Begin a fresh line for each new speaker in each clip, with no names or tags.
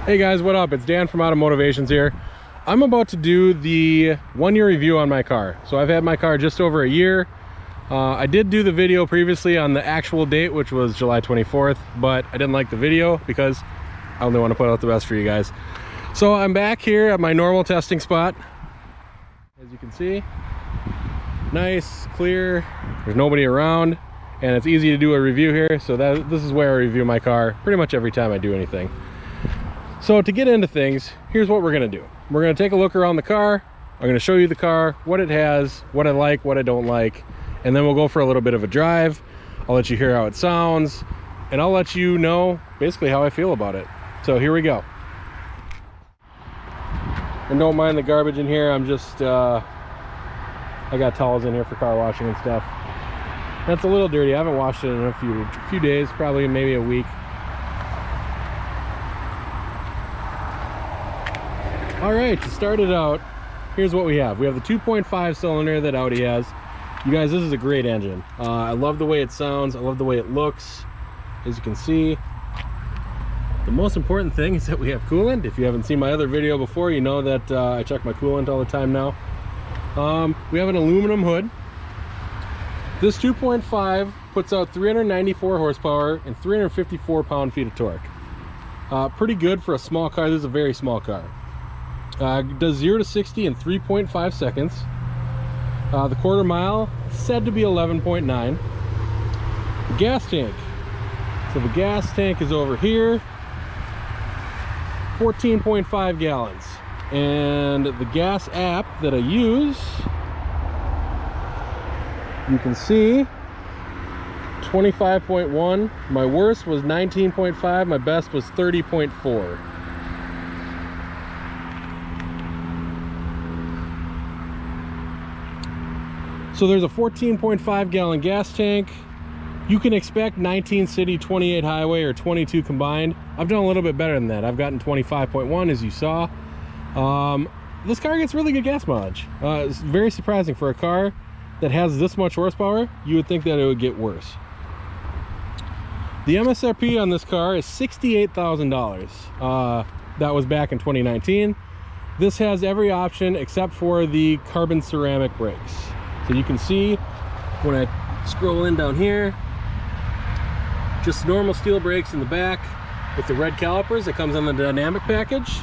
Hey guys, what up? It's Dan from AutoMotivationZ here. I'm about to do the 1-year review on my car. So I've had my car just over a year. I did do the video previously on the actual date, which was July 24th, but I didn't like the video because I only want to put out the best for you guys. So I'm back here at my normal testing spot. As you can see, nice, clear, there's nobody around, and it's easy to do a review here. So this is where I review my car pretty much every time I do anything. So to get into things, here's what we're gonna do. We're gonna take a look around the car. I'm gonna show you the car, what it has, what I like, what I don't like, and then we'll go for a little bit of a drive. I'll let you hear how it sounds, and I'll let you know basically how I feel about it. So here we go. And don't mind the garbage in here. I'm just, I got towels in here for car washing and stuff. That's a little dirty. I haven't washed it in a few days, probably maybe a week. All right, to start it out, here's what we have. We have the 2.5 cylinder that Audi has. You guys, this is a great engine. I love the way it sounds. I love the way it looks. As you can see, the most important thing is that we have coolant. If you haven't seen my other video before, you know that I check my coolant all the time now. We have an aluminum hood. This 2.5 puts out 394 horsepower and 354 pound-feet of torque. Pretty good for a small car. This is a very small car. Does 0 to 60 in 3.5 seconds. The quarter mile said to be 11.9. The gas tank. So the gas tank is over here, 14.5 gallons. And the gas app that I use, you can see 25.1. My worst was 19.5. My best was 30.4. So there's a 14.5 gallon gas tank. You can expect 19 city, 28 highway, or 22 combined. I've done a little bit better than that. I've gotten 25.1, as you saw. This car gets really good gas mileage. It's very surprising for a car that has this much horsepower. You would think that it would get worse. The MSRP on this car is $68,000. That was back in 2019. This has every option except for the carbon ceramic brakes. So you can see when I scroll in down here, just normal steel brakes in the back with the red calipers that comes on the dynamic package.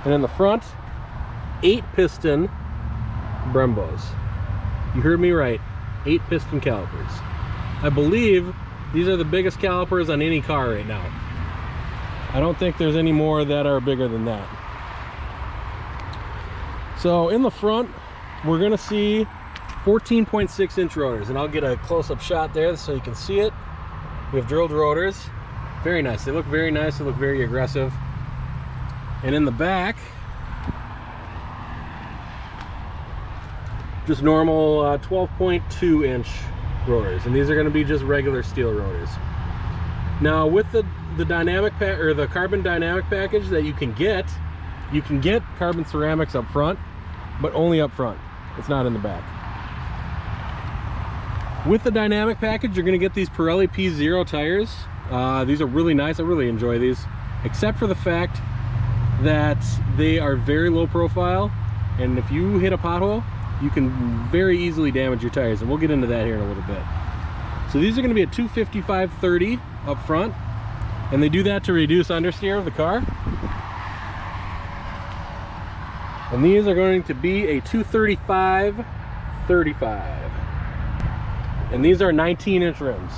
And in the front, 8-piston Brembos. You heard me right, 8-piston calipers. I believe these are the biggest calipers on any car right now. I don't think there's any more that are bigger than that. So in the front, we're gonna see 14.6 inch rotors, and I'll get a close-up shot there so you can see it. We have drilled rotors. Very nice. They look very nice. They look very aggressive. And in the back, just normal 12.2 inch rotors, and these are going to be just regular steel rotors. Now with the dynamic or the carbon dynamic package that you can get carbon ceramics up front, but only up front. It's not in the back. With the dynamic package, you're going to get these Pirelli P0 tires. These are really nice. I really enjoy these, except for the fact that they are very low profile, and if you hit a pothole, you can very easily damage your tires, and we'll get into that here in a little bit. So these are going to be a 255/30 up front, and they do that to reduce understeer of the car. And these are going to be a 235/35. And these are 19-inch rims.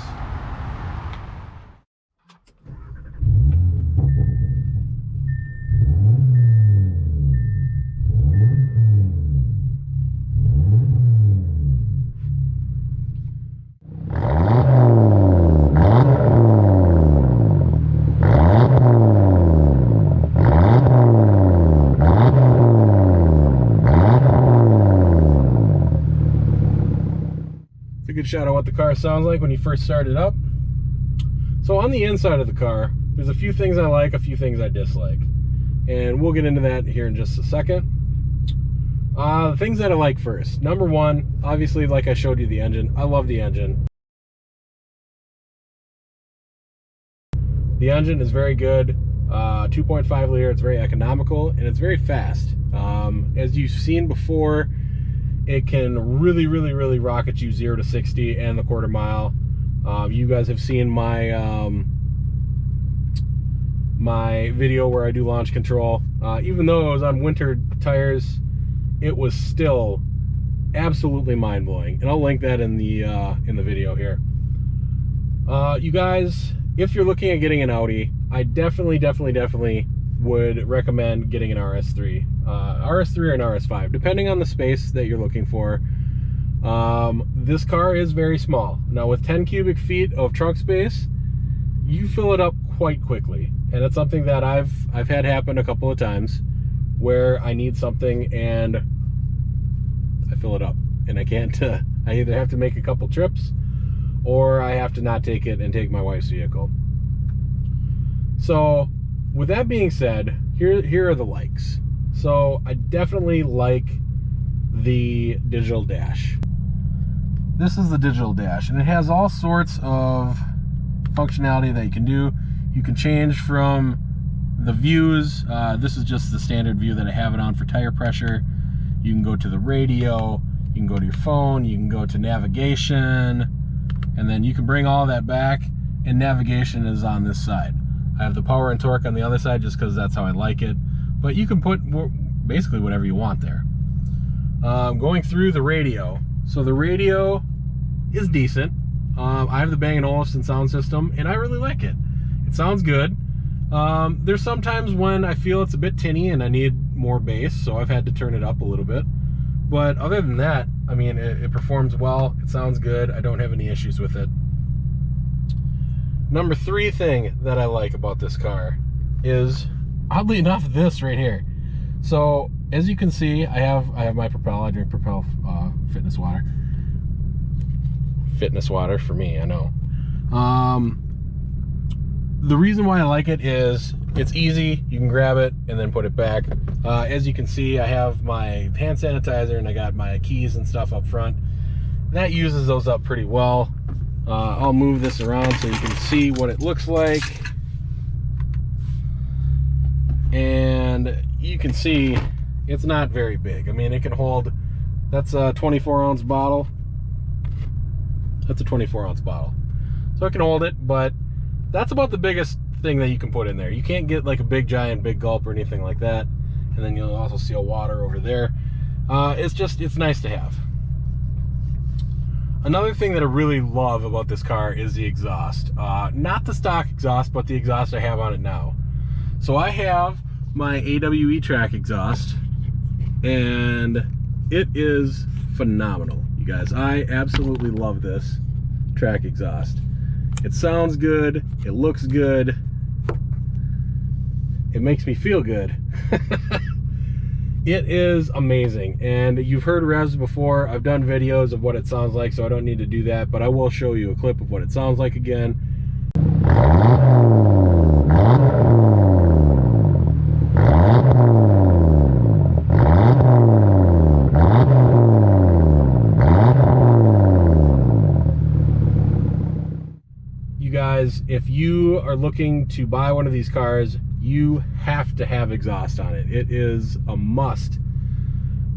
Good shot of what the car sounds like when you first start it up. So on the inside of the car, there's a few things I like, a few things I dislike, and we'll get into that here in just a second. The things that I like first. Number one, obviously, like I showed you, the engine. I love the engine. The engine is very good, 2.5 liter. It's very economical and it's very fast. As you've seen before, it can really rocket you 0 to 60 and the quarter mile. You guys have seen my my video where I do launch control. Even though it was on winter tires, it was still absolutely mind-blowing, and I'll link that in the video here. You guys, if you're looking at getting an Audi, I definitely would recommend getting an RS3. RS3 or an RS5, depending on the space that you're looking for. This car is very small. Now with 10 cubic feet of trunk space, you fill it up quite quickly. And it's something that I've had happen a couple of times where I need something and I fill it up and I can't, I either have to make a couple trips or I have to not take it and take my wife's vehicle. So with that being said, here are the likes. So I definitely like the digital dash. This is the digital dash, and it has all sorts of functionality that you can do. You can change from the views. This is just the standard view that I have it on for tire pressure. You can go to the radio, you can go to your phone, you can go to navigation, and then you can bring all that back, and navigation is on this side. I have the power and torque on the other side just because that's how I like it, but you can put basically whatever you want there. Going through the radio, so the radio is decent. I have the Bang & Olufsen sound system and I really like it. It sounds good. There's sometimes when I feel it's a bit tinny and I need more bass, so I've had to turn it up a little bit. But other than that, I mean, it performs well, it sounds good, I don't have any issues with it. Number 3 thing that I like about this car is, oddly enough, this right here. So as you can see, I have my Propel. I drink Propel fitness water. Fitness water for me, I know. The reason why I like it is it's easy. You can grab it and then put it back. As you can see, I have my hand sanitizer and I got my keys and stuff up front. That uses those up pretty well. I'll move this around so you can see what it looks like. And you can see it's not very big. I mean, it can hold, that's a 24-ounce bottle. That's a 24-ounce bottle. So it can hold it, but that's about the biggest thing that you can put in there. You can't get like a big giant big gulp or anything like that. And then you'll also see a water over there. It's nice to have. Another thing that I really love about this car is the exhaust. Not the stock exhaust, but the exhaust I have on it now. So I have my AWE track exhaust, and it is phenomenal, you guys. I absolutely love this track exhaust. It sounds good, it looks good, it makes me feel good. It is amazing, and you've heard revs before. I've done videos of what it sounds like, so I don't need to do that, but I will show you a clip of what it sounds like again. You guys, if you are looking to buy one of these cars, you have to have exhaust on it. It is a must.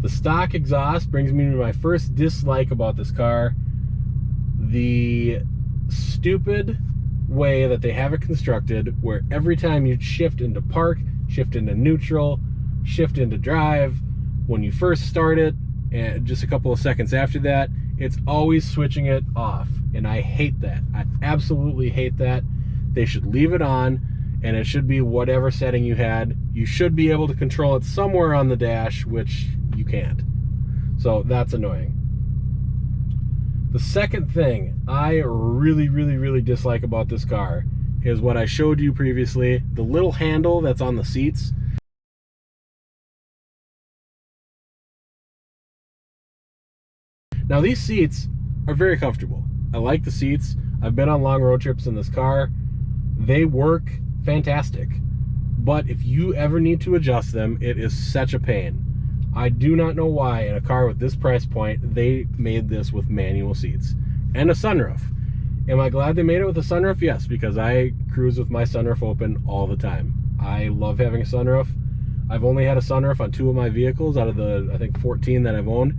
The stock exhaust brings me to my first dislike about this car. The stupid way that they have it constructed, where every time you shift into park, shift into neutral, shift into drive, when you first start it, and just a couple of seconds after that, it's always switching it off. And I hate that. I absolutely hate that. They should leave it on, and it should be whatever setting you had. You should be able to control it somewhere on the dash, which you can't. So that's annoying. The second thing I really dislike about this car is what I showed you previously, the little handle that's on the seats. Now these seats are very comfortable. I like the seats. I've been on long road trips in this car. They work fantastic. But if you ever need to adjust them, it is such a pain. I do not know why in a car with this price point, they made this with manual seats and a sunroof. Am I glad they made it with a sunroof? Yes, because I cruise with my sunroof open all the time. I love having a sunroof. I've only had a sunroof on 2 of my vehicles out of the, I think, 14 that I've owned.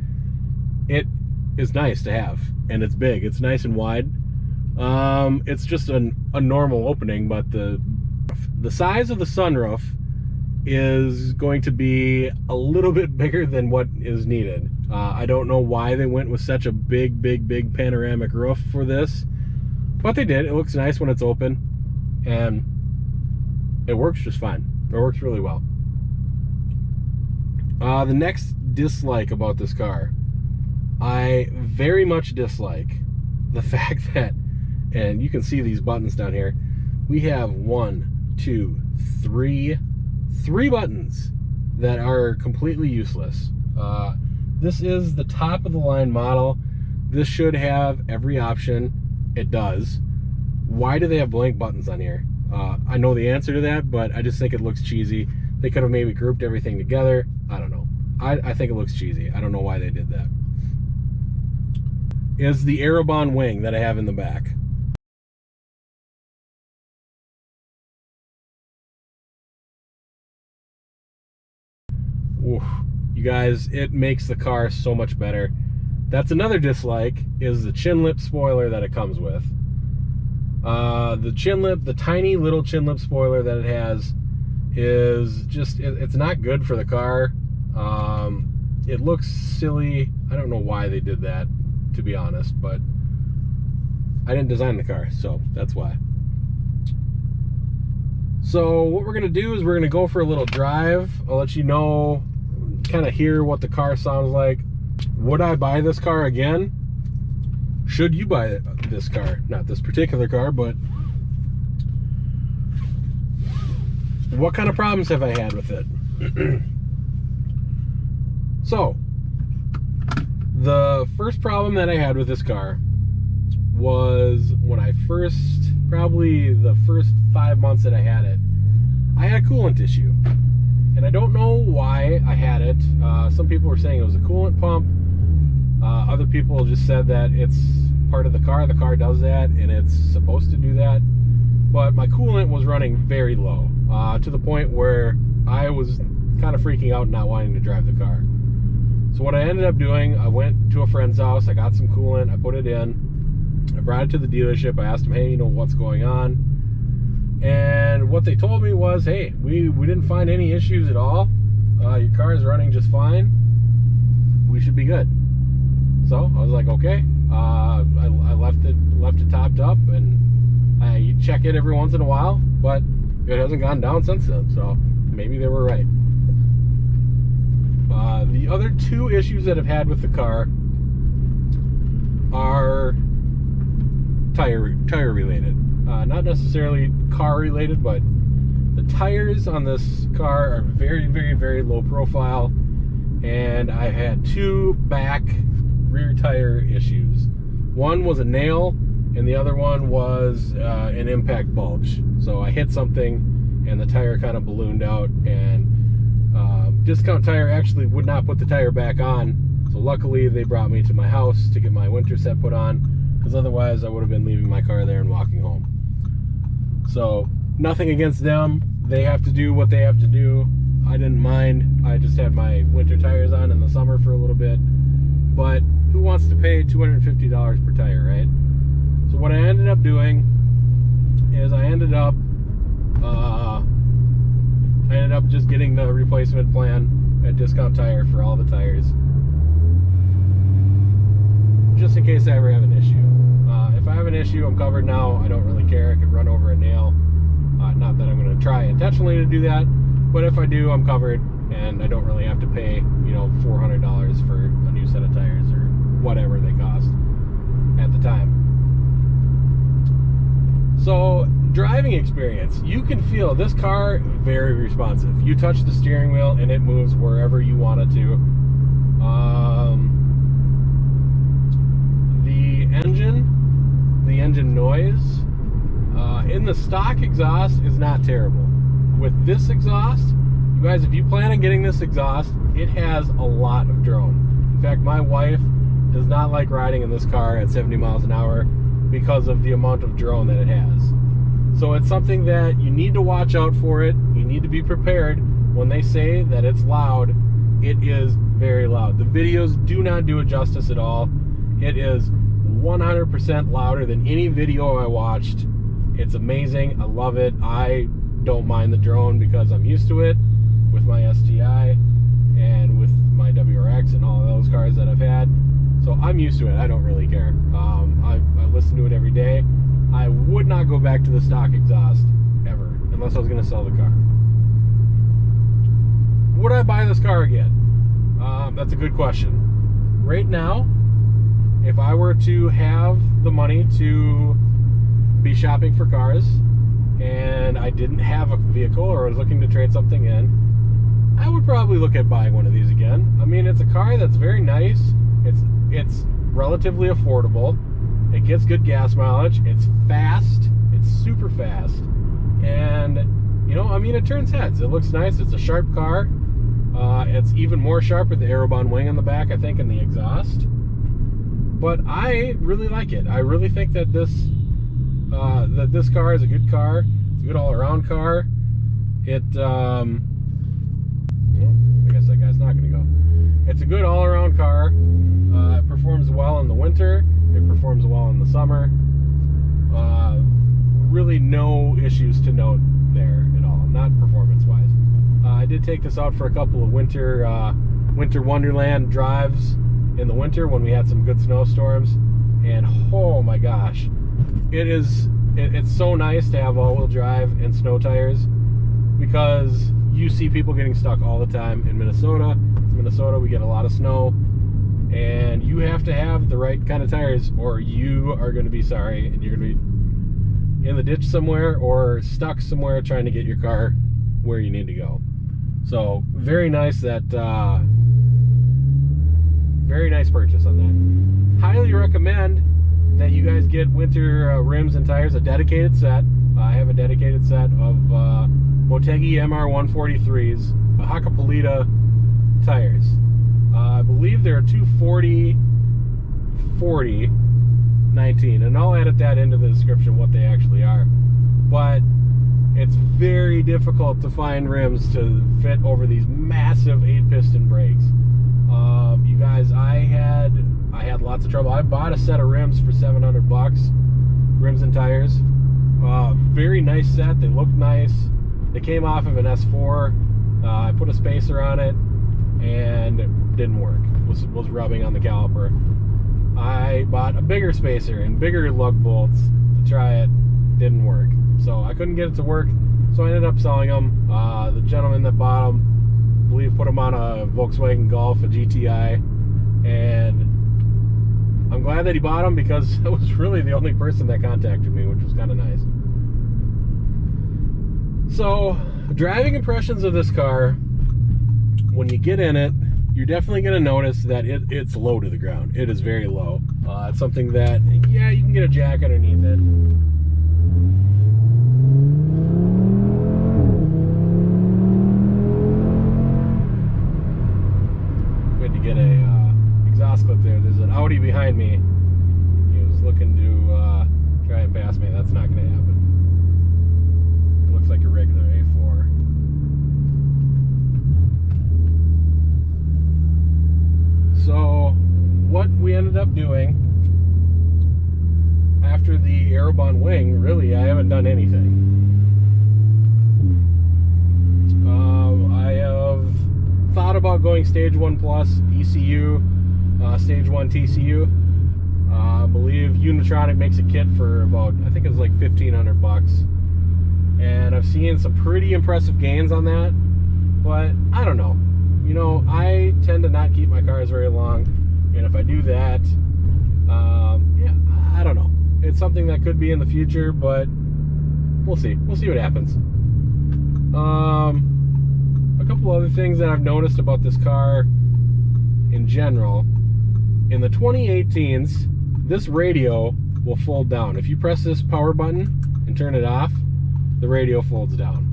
It is nice to have, and it's big. It's nice and wide. It's just a normal opening, but the size of the sunroof is going to be a little bit bigger than what is needed. I don't know why they went with such a big panoramic roof for this, but they did. It looks nice when it's open, and it works just fine. It works really well. The next dislike about this car, I very much dislike the fact that, and you can see these buttons down here, we have 1, 2, 3 buttons that are completely useless. This is the top of the line model. This should have every option. It does. Why do they have blank buttons on here? I know the answer to that, but I just think it looks cheesy. They could have maybe grouped everything together. I don't know. I think it looks cheesy. I don't know why they did that. Is the Aerobond wing that I have in the back. Oof. You guys, it makes the car so much better. That's another dislike, is the chin lip spoiler that it comes with. The chin lip, the tiny little chin lip spoiler that it has is just, it's not good for the car. It looks silly. I don't know why they did that, to be honest, but I didn't design the car, so that's why. So what we're gonna do is we're gonna go for a little drive. I'll let you know, kind of hear what the car sounds like. Would I buy this car again? Should you buy this car? Not this particular car, but what kind of problems have I had with it? So, the first problem that I had with this car was when I probably the first 5 months that I had it, I had a coolant issue. And I don't know why I had it. Some people were saying it was a coolant pump. Other people just said that it's part of the car. The car does that, and it's supposed to do that. But my coolant was running very low, to the point where I was kind of freaking out and not wanting to drive the car. So what I ended up doing, I went to a friend's house, I got some coolant, I put it in, I brought it to the dealership, I asked them, hey, you know, what's going on? And what they told me was, hey, we didn't find any issues at all. Your car is running just fine. We should be good. So I was like, okay. I left it topped up, and I check it every once in a while, but it hasn't gone down since then, so maybe they were right. The other 2 issues that I've had with the car are tire related. Not necessarily car related, but the tires on this car are very low profile, and I've had 2 back rear tire issues. One was a nail, and the other one was an impact bulge. So I hit something and the tire kind of ballooned out, and Discount Tire actually would not put the tire back on. So luckily they brought me to my house to get my winter set put on, because otherwise I would have been leaving my car there and walking home. So nothing against them. They have to do what they have to do. I didn't mind. I just had my winter tires on in the summer for a little bit. But who wants to pay $250 per tire, right? So what I ended up doing is I ended up just getting the replacement plan at Discount Tire for all the tires, just in case I ever have an issue. If I have an issue, I'm covered now. I don't really care. I could run over a nail. Not that I'm going to try intentionally to do that, but if I do, I'm covered, and I don't really have to pay, you know, $400 for a new set of tires or whatever they cost at the time. So, driving experience. You can feel this car very responsive. You touch the steering wheel and it moves wherever you want it to. The engine noise in the stock exhaust is not terrible. With this exhaust, you guys, if you plan on getting this exhaust, it has a lot of drone. In fact, my wife does not like riding in this car at 70 miles an hour. because of the amount of drone that it has. So it's something that you need to watch out for it. You need to be prepared when they say that it's loud. It is very loud. The videos do not do it justice at all. It is 100% louder than any video I watched. It's amazing. I love it. I don't mind the drone because I'm used to it with my STI and with my WRX and all of those cars that I've had. So I'm used to it. I don't really care. I listen to it every day. I would not go back to the stock exhaust ever unless I was going to sell the car. Would I buy this car again? That's a good question. Right now, if I were to have the money to be shopping for cars and I didn't have a vehicle or was looking to trade something in, I would probably look at buying one of these again. I mean, it's a car that's very nice. It's relatively affordable. It gets good gas mileage. It's fast. It's super fast. And, you know, I mean, it turns heads. It looks nice. It's a sharp car. It's even more sharp with the Aerobond wing on the back, I think, and the exhaust. But I really like it. I really think that this car is a good car. It's a good all-around car. It, well, I guess that guy's not going to go. It's a good all-around car. It performs well in the winter. It performs well in the summer. Really no issues to note there at all, not performance-wise. I did take this out for a couple of winter Wonderland drives in the winter when we had some good snowstorms, and oh my gosh, it's so nice to have all-wheel drive and snow tires, because you see people getting stuck all the time in Minnesota. It's Minnesota, we get a lot of snow, and you have to have the right kind of tires or you are going to be sorry, and you're going to be in the ditch somewhere or stuck somewhere trying to get your car where you need to go. So very nice that very nice purchase on that. Highly recommend that you guys get winter rims and tires, a dedicated set. I have a dedicated set of Motegi MR143s, Hakkapeliitta tires. I believe there are two 40, 40, 19, and I'll edit that into the description what they actually are. But it's very difficult to find rims to fit over these massive 8-piston brakes. You guys, I had lots of trouble. I bought a set of rims for $700, rims and tires. Very nice set. They look nice. They came off of an S4. I put a spacer on it and it didn't work. It was rubbing on the caliper. I bought a bigger spacer and bigger lug bolts to try it. Didn't work. So I couldn't get it to work. So I ended up selling them. The gentleman that bought them, I believe, put them on a Volkswagen Golf, a GTI, and I'm glad that he bought them because I was really the only person that contacted me, which was kind of nice. So, driving impressions of this car, when you get in it, you're definitely going to notice that it's low to the ground. It is very low. It's something that, yeah, you can get a jack underneath it. Good to get a exhaust clip there. There's an Audi behind me. He was looking to try and pass me. That's not going to happen. It looks like a regular A4. So what we ended up doing after the Aerobond wing, really, I haven't done anything. I have thought about going Stage 1 Plus ECU, Stage 1 TCU. I believe Unitronic makes a kit for about, I think it's like $1,500. And I've seen some pretty impressive gains on that, but I don't know. You know, I tend to not keep my cars very long, and if I do that, yeah, I don't know. It's something that could be in the future, but we'll see. We'll see what happens. A couple other things that I've noticed about this car in general. In the 2018s, this radio will fold down. If you press this power button and turn it off, the radio folds down.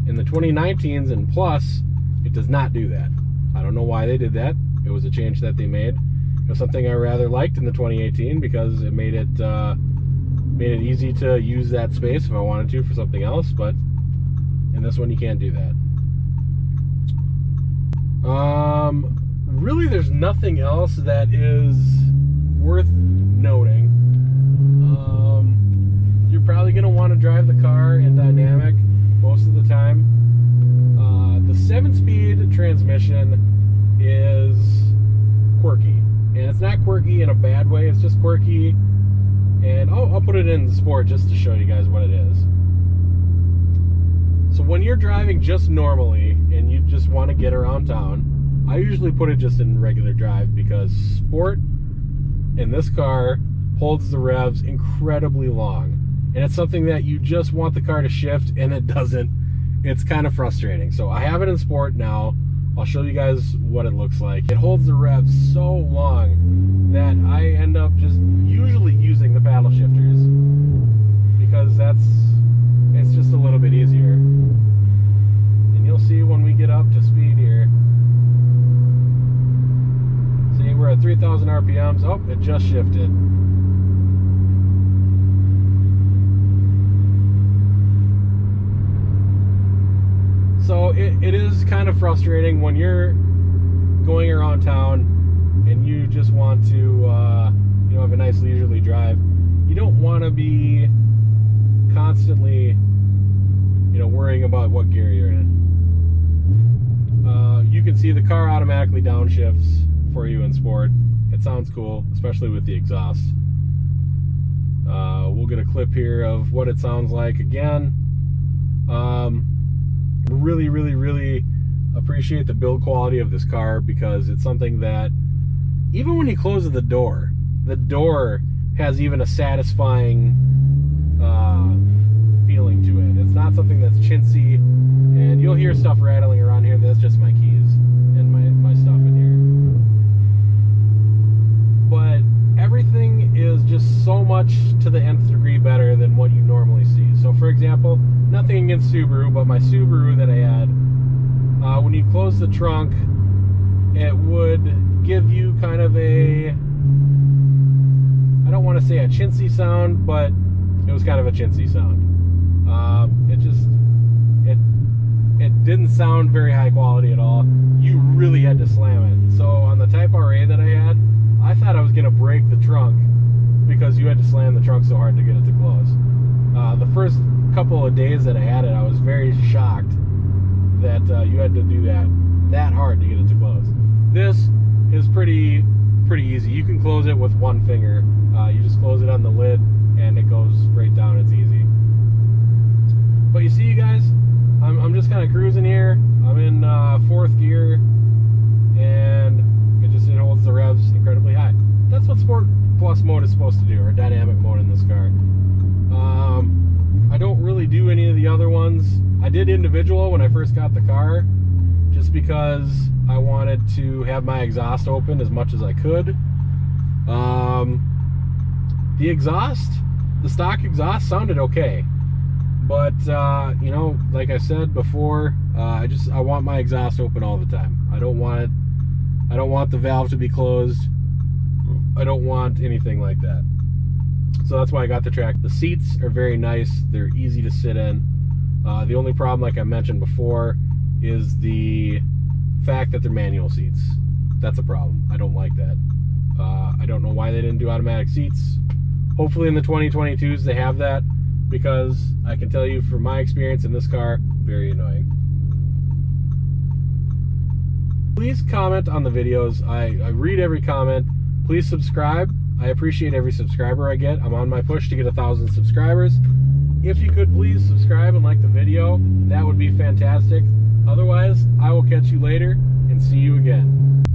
In the 2019s and Plus, it does not do that. I don't know why they did that. It was a change that they made. It was something I rather liked in the 2018 because it made it Made it easy to use that space if I wanted to for something else, but in this one you can't do that. Really there's nothing else that is worth noting. You're probably going to want to drive the car in dynamic most of the time. The 7-speed transmission is quirky, and it's not quirky in a bad way, it's just quirky. And I'll put it in sport just to show you guys what it is. So when you're driving just normally and you just want to get around town, I usually put it just in regular drive, because sport in this car holds the revs incredibly long, and it's something that you just want the car to shift and it doesn't. It's kind of frustrating. So I have it in sport now. I'll show you guys what it looks like. It holds the revs so long that I end up just usually using the paddle shifters, because it's just a little bit easier. And you'll see when we get up to speed here. See, we're at 3,000 RPMs. Oh, it just shifted. So it is kind of frustrating when you're going around town and you just want to have a nice leisurely drive. You don't want to be constantly worrying about what gear you're in. You can see the car automatically downshifts for you in sport. It sounds cool, especially with the exhaust. We'll get a clip here of what it sounds like again. Really appreciate the build quality of this car, because it's something that even when you close the door has even a satisfying feeling to it. It's not something that's chintzy, and you'll hear stuff rattling around here. That's just my keys and my stuff in here. But everything is just so much to the nth degree better than what you normally see. So for example, nothing against Subaru, but my Subaru that I had, when you close the trunk, it would give you kind of a, I don't want to say a chintzy sound, but it was kind of a chintzy sound. It didn't sound very high quality at all. You really had to slam it. So on the Type RA that I had, I thought I was going to break the trunk, because you had to slam the trunk so hard to get it to close. The first couple of days that I had it, I was very shocked that you had to do that hard to get it to close. This is pretty easy. You can close it with one finger. You just close it on the lid and it goes right down. It's easy. But you see, you guys, I'm just kind of cruising here. I'm in 4th gear, and it holds the revs incredibly high. That's what Sport Plus mode is supposed to do, or dynamic mode in this car. I don't really do any of the other ones. I did individual when I first got the car, just because I wanted to have my exhaust open as much as I could. The exhaust, the stock exhaust sounded okay, but like I said before, I want my exhaust open all the time. I don't want the valve to be closed. I don't want anything like that. So that's why I got the track. The seats are very nice. They're easy to sit in. The only problem, like I mentioned before, is the fact that they're manual seats. That's a problem. I don't like that. I don't know why they didn't do automatic seats. Hopefully in the 2022s they have that, because I can tell you from my experience in this car, very annoying. Please comment on the videos. I read every comment. Please subscribe. I appreciate every subscriber I get. I'm on my push to get 1,000 subscribers. If you could please subscribe and like the video, that would be fantastic. Otherwise, I will catch you later and see you again.